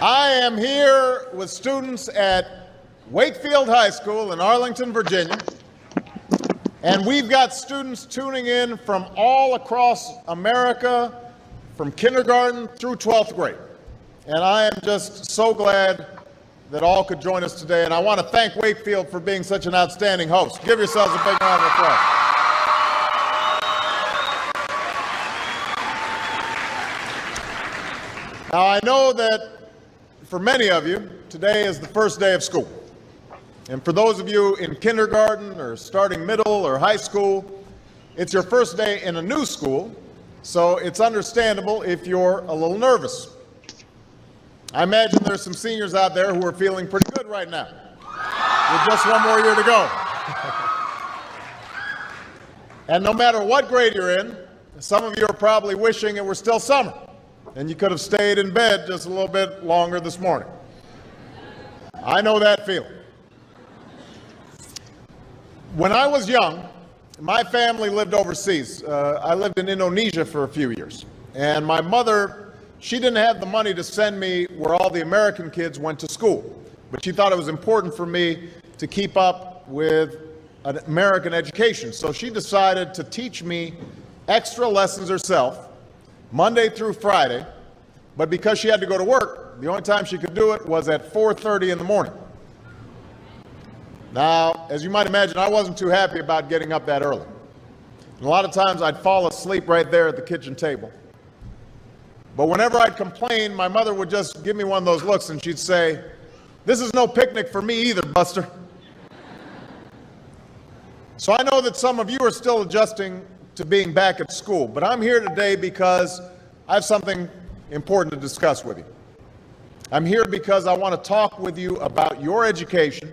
I am here with students at Wakefield High School in Arlington, Virginia, and we've got students tuning in from all across America, from kindergarten through 12th grade. And I am just so glad that all could join us today, and I want to thank Wakefield for being such an outstanding host. Give yourselves a big round of applause. Now, I know that for many of you, today is the first day of school. And for those of you in kindergarten or starting middle or high school, it's your first day in a new school, so it's understandable if you're a little nervous. I imagine there's some seniors out there who are feeling pretty good right now, with just one more year to go. And no matter what grade you're in, some of you are probably wishing it were still summer, and you could have stayed in bed just a little bit longer this morning. I know that feeling. When I was young, my family lived overseas. I lived in Indonesia for a few years, and my mother, she didn't have the money to send me where all the American kids went to school, but she thought it was important for me to keep up with an American education. So she decided to teach me extra lessons herself, Monday through Friday, but because she had to go to work, the only time she could do it was at 4:30 in the morning. Now, as you might imagine, I wasn't too happy about getting up that early. And a lot of times I'd fall asleep right there at the kitchen table. But whenever I'd complain, my mother would just give me one of those looks and she'd say, "This is no picnic for me either, Buster." So I know that some of you are still adjusting to being back at school, but I'm here today because I have something important to discuss with you. I'm here because I want to talk with you about your education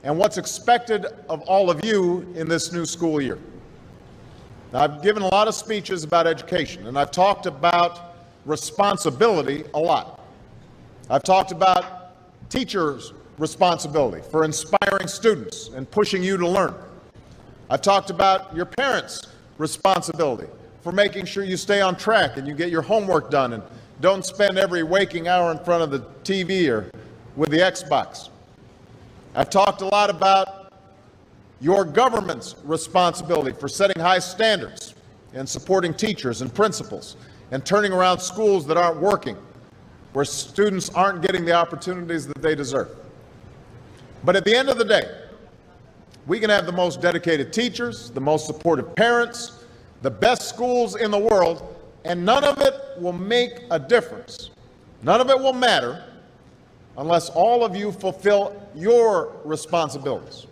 and what's expected of all of you in this new school year. Now, I've given a lot of speeches about education, and I've talked about responsibility a lot. I've talked about teachers' responsibility for inspiring students and pushing you to learn. I've talked about your parents' responsibility for making sure you stay on track and you get your homework done and don't spend every waking hour in front of the TV or with the Xbox. I've talked a lot about your government's responsibility for setting high standards and supporting teachers and principals and turning around schools that aren't working, where students aren't getting the opportunities that they deserve. But at the end of the day, we can have the most dedicated teachers, the most supportive parents, the best schools in the world, and none of it will make a difference. None of it will matter unless all of you fulfill your responsibilities.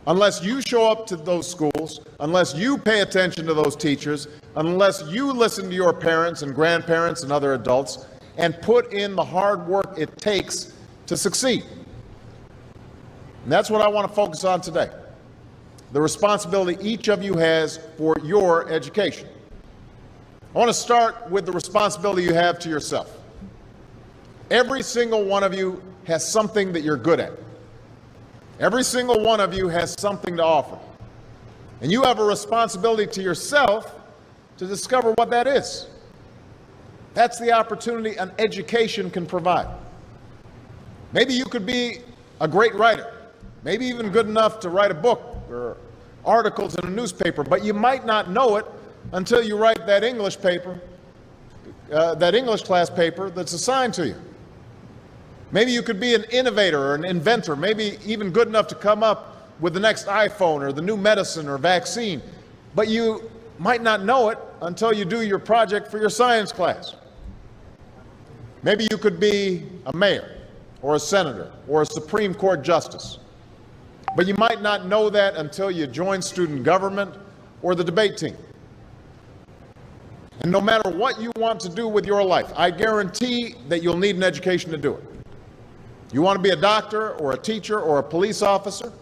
Unless you show up to those schools, unless you pay attention to those teachers, unless you listen to your parents and grandparents and other adults and put in the hard work it takes to succeed. And that's what I want to focus on today. The responsibility each of you has for your education. I want to start with the responsibility you have to yourself. Every single one of you has something that you're good at. Every single one of you has something to offer. And you have a responsibility to yourself to discover what that is. That's the opportunity an education can provide. Maybe you could be a great writer, maybe even good enough to write a book or articles in a newspaper, but you might not know it until you write that English class paper that's assigned to you. Maybe you could be an innovator or an inventor, maybe even good enough to come up with the next iPhone or the new medicine or vaccine, but you might not know it until you do your project for your science class. Maybe you could be a mayor or a senator or a Supreme Court justice, but you might not know that until you join student government or the debate team. And no matter what you want to do with your life, I guarantee that you'll need an education to do it. You want to be a doctor or a teacher or a police officer?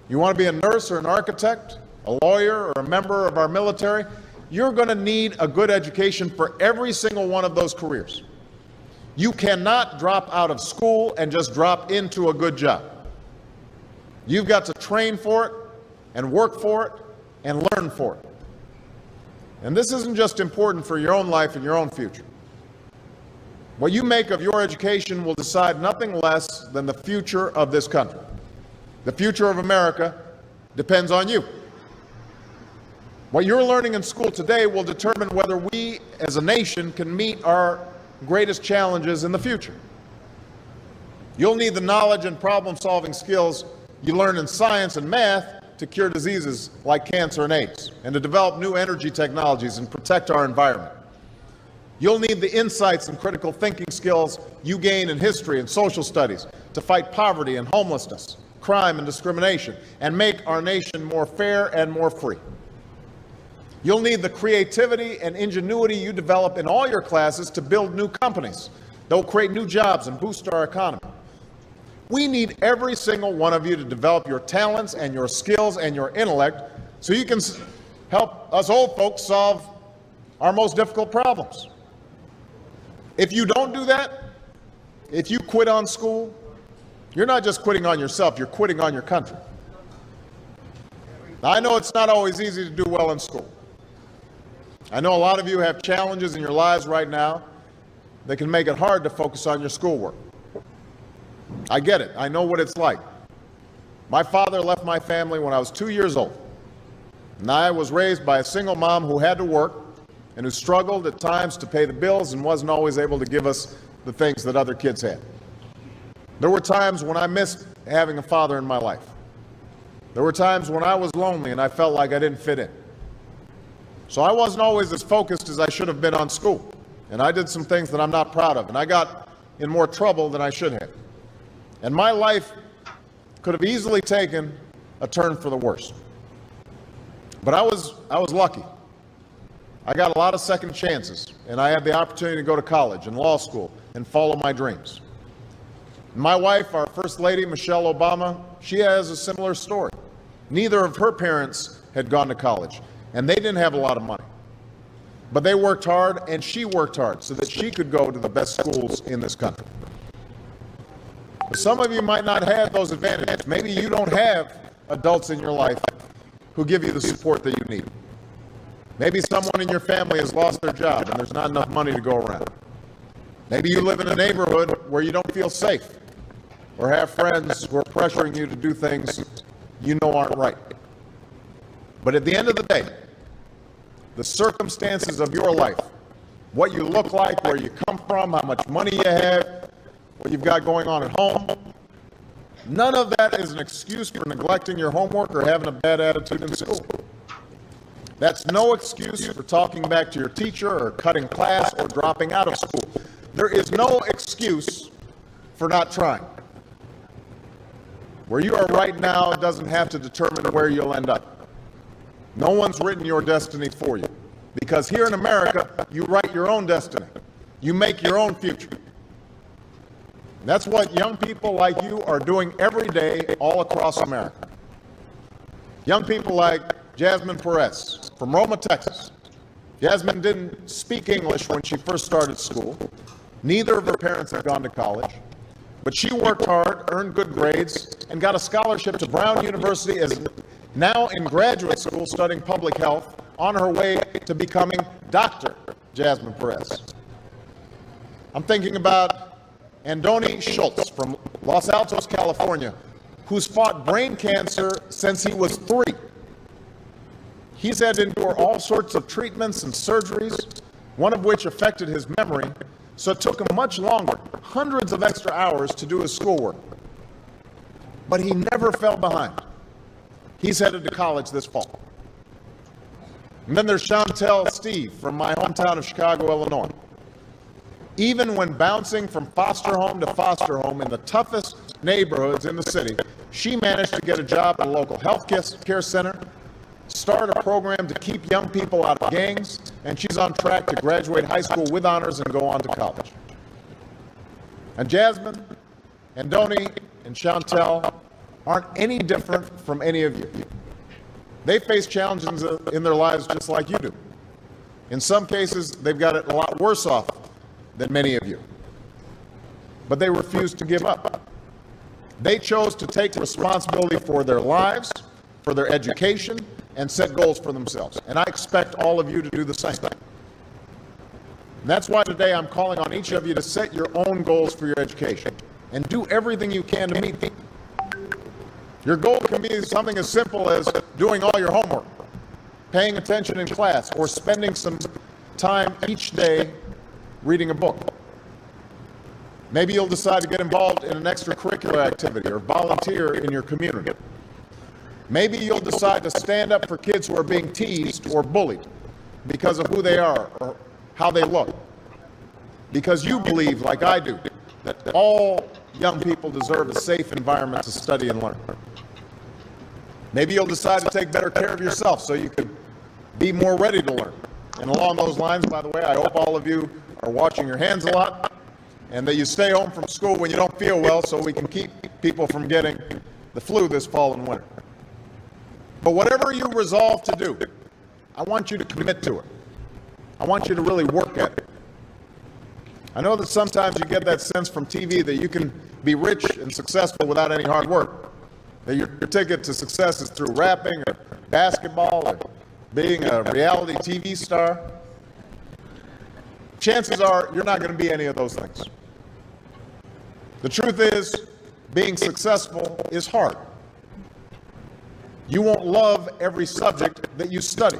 You want to be a nurse or an architect, a lawyer or a member of our military? You're going to need a good education for every single one of those careers. You cannot drop out of school and just drop into a good job. You've got to train for it and work for it and learn for it. And this isn't just important for your own life and your own future. What you make of your education will decide nothing less than the future of this country. The future of America depends on you. What you're learning in school today will determine whether we as a nation can meet our greatest challenges in the future. You'll need the knowledge and problem-solving skills you learn in science and math to cure diseases like cancer and AIDS, and to develop new energy technologies and protect our environment. You'll need the insights and critical thinking skills you gain in history and social studies to fight poverty and homelessness, crime and discrimination, and make our nation more fair and more free. You'll need the creativity and ingenuity you develop in all your classes to build new companies that will create new jobs and boost our economy. We need every single one of you to develop your talents and your skills and your intellect so you can help us old folks solve our most difficult problems. If you don't do that, if you quit on school, you're not just quitting on yourself, you're quitting on your country. Now, I know it's not always easy to do well in school. I know a lot of you have challenges in your lives right now that can make it hard to focus on your schoolwork. I get it. I know what it's like. My father left my family when I was 2 years old, and I was raised by a single mom who had to work and who struggled at times to pay the bills and wasn't always able to give us the things that other kids had. There were times when I missed having a father in my life. There were times when I was lonely and I felt like I didn't fit in. So I wasn't always as focused as I should have been on school, and I did some things that I'm not proud of, and I got in more trouble than I should have. And my life could have easily taken a turn for the worse. But I was lucky. I got a lot of second chances, and I had the opportunity to go to college and law school and follow my dreams. My wife, our First Lady, Michelle Obama, she has a similar story. Neither of her parents had gone to college, and they didn't have a lot of money. But they worked hard, and she worked hard so that she could go to the best schools in this country. Some of you might not have those advantages. Maybe you don't have adults in your life who give you the support that you need. Maybe someone in your family has lost their job and there's not enough money to go around. Maybe you live in a neighborhood where you don't feel safe or have friends who are pressuring you to do things you know aren't right. But at the end of the day, the circumstances of your life, what you look like, where you come from, how much money you have, what you've got going on at home, none of that is an excuse for neglecting your homework or having a bad attitude in school. That's no excuse for talking back to your teacher or cutting class or dropping out of school. There is no excuse for not trying. Where you are right now doesn't have to determine where you'll end up. No one's written your destiny for you. Because here in America, you write your own destiny. You make your own future. That's what young people like you are doing every day all across America. Young people like Jasmine Perez from Roma, Texas. Jasmine didn't speak English when she first started school. Neither of her parents had gone to college. But she worked hard, earned good grades, and got a scholarship to Brown University, as now in graduate school studying public health, on her way to becoming Dr. Jasmine Perez. I'm thinking about Andoni Schultz from Los Altos, California, who's fought brain cancer since he was 3. He's had to endure all sorts of treatments and surgeries, one of which affected his memory, so it took him much longer, hundreds of extra hours to do his schoolwork. But he never fell behind. He's headed to college this fall. And then there's Chantel Steve from my hometown of Chicago, Illinois. Even when bouncing from foster home to foster home in the toughest neighborhoods in the city, she managed to get a job at a local health care center, start a program to keep young people out of gangs, and she's on track to graduate high school with honors and go on to college. And Jasmine, and Andoni, and Chantel aren't any different from any of you. They face challenges in their lives just like you do. In some cases, they've got it a lot worse off than many of you. But they refused to give up. They chose to take responsibility for their lives, for their education, and set goals for themselves. And I expect all of you to do the same. And that's why today I'm calling on each of you to set your own goals for your education and do everything you can to meet them. Your goal can be something as simple as doing all your homework, paying attention in class, or spending some time each day reading a book. Maybe you'll decide to get involved in an extracurricular activity or volunteer in your community. Maybe you'll decide to stand up for kids who are being teased or bullied because of who they are or how they look. Because you believe, like I do, that all young people deserve a safe environment to study and learn. Maybe you'll decide to take better care of yourself so you can be more ready to learn. And along those lines, by the way, I hope all of you are washing your hands a lot and that you stay home from school when you don't feel well so we can keep people from getting the flu this fall and winter. But whatever you resolve to do, I want you to commit to it. I want you to really work at it. I know that sometimes you get that sense from TV that you can be rich and successful without any hard work, that your ticket to success is through rapping or basketball or being a reality TV star. Chances are you're not going to be any of those things. The truth is, being successful is hard. You won't love every subject that you study.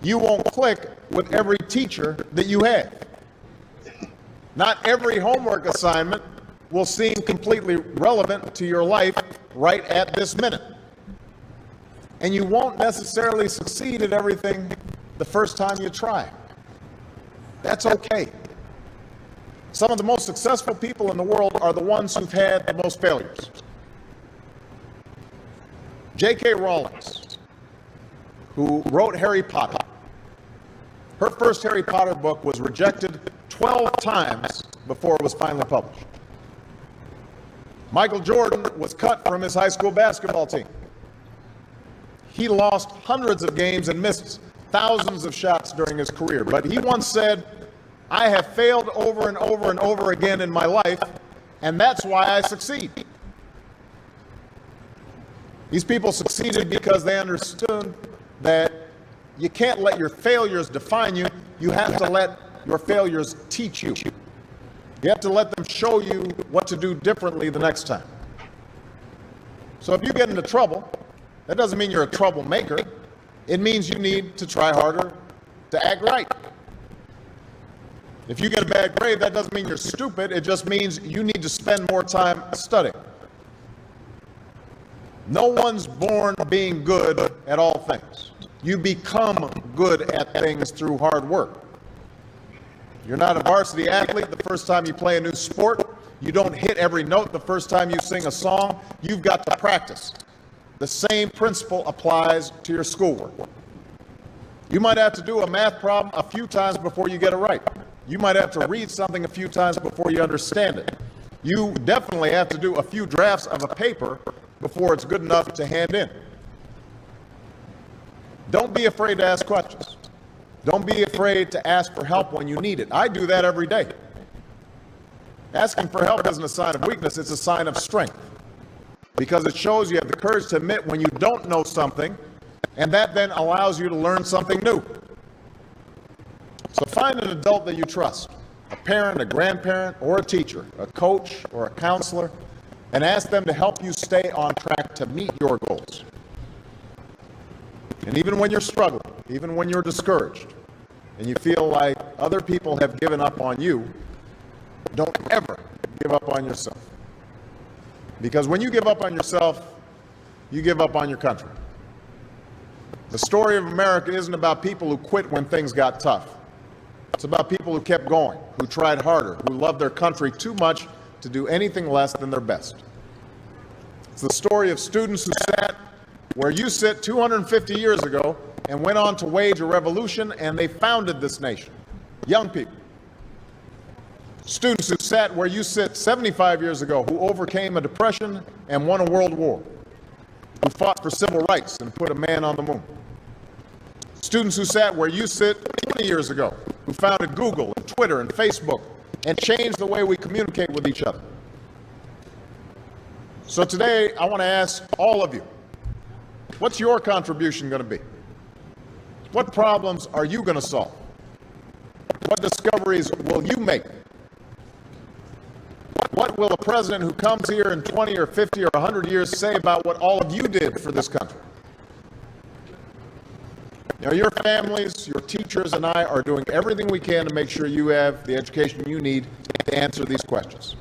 You won't click with every teacher that you have. Not every homework assignment will seem completely relevant to your life right at this minute. And you won't necessarily succeed at everything the first time you try. That's okay. Some of the most successful people in the world are the ones who've had the most failures. J.K. Rowling, who wrote Harry Potter, her first Harry Potter book was rejected 12 times before it was finally published. Michael Jordan was cut from his high school basketball team. He lost hundreds of games and missed thousands of shots during his career. But he once said, "I have failed over and over and over again in my life, and that's why I succeed." These people succeeded because they understood that you can't let your failures define you. You have to let your failures teach you. You have to let them show you what to do differently the next time. So if you get into trouble, that doesn't mean you're a troublemaker. It means you need to try harder to act right. If you get a bad grade, that doesn't mean you're stupid. It just means you need to spend more time studying. No one's born being good at all things. You become good at things through hard work. You're not a varsity athlete the first time you play a new sport. You don't hit every note the first time you sing a song. You've got to practice. The same principle applies to your schoolwork. You might have to do a math problem a few times before you get it right. You might have to read something a few times before you understand it. You definitely have to do a few drafts of a paper before it's good enough to hand in. Don't be afraid to ask questions. Don't be afraid to ask for help when you need it. I do that every day. Asking for help isn't a sign of weakness, it's a sign of strength. Because it shows you have the courage to admit when you don't know something, and that then allows you to learn something new. So find an adult that you trust, a parent, a grandparent, or a teacher, a coach, or a counselor, and ask them to help you stay on track to meet your goals. And even when you're struggling, even when you're discouraged, and you feel like other people have given up on you, don't ever give up on yourself. Because when you give up on yourself, you give up on your country. The story of America isn't about people who quit when things got tough. It's about people who kept going, who tried harder, who loved their country too much to do anything less than their best. It's the story of students who sat where you sit 250 years ago and went on to wage a revolution, and they founded this nation. Young people. Students who sat where you sit 75 years ago, who overcame a depression and won a world war, who fought for civil rights and put a man on the moon. Students who sat where you sit 20 years ago, who founded Google and Twitter and Facebook and changed the way we communicate with each other. So today, I want to ask all of you, what's your contribution going to be? What problems are you going to solve? What discoveries will you make? What will a president who comes here in 20 or 50 or 100 years say about what all of you did for this country? You know, your families, your teachers, and I are doing everything we can to make sure you have the education you need to answer these questions.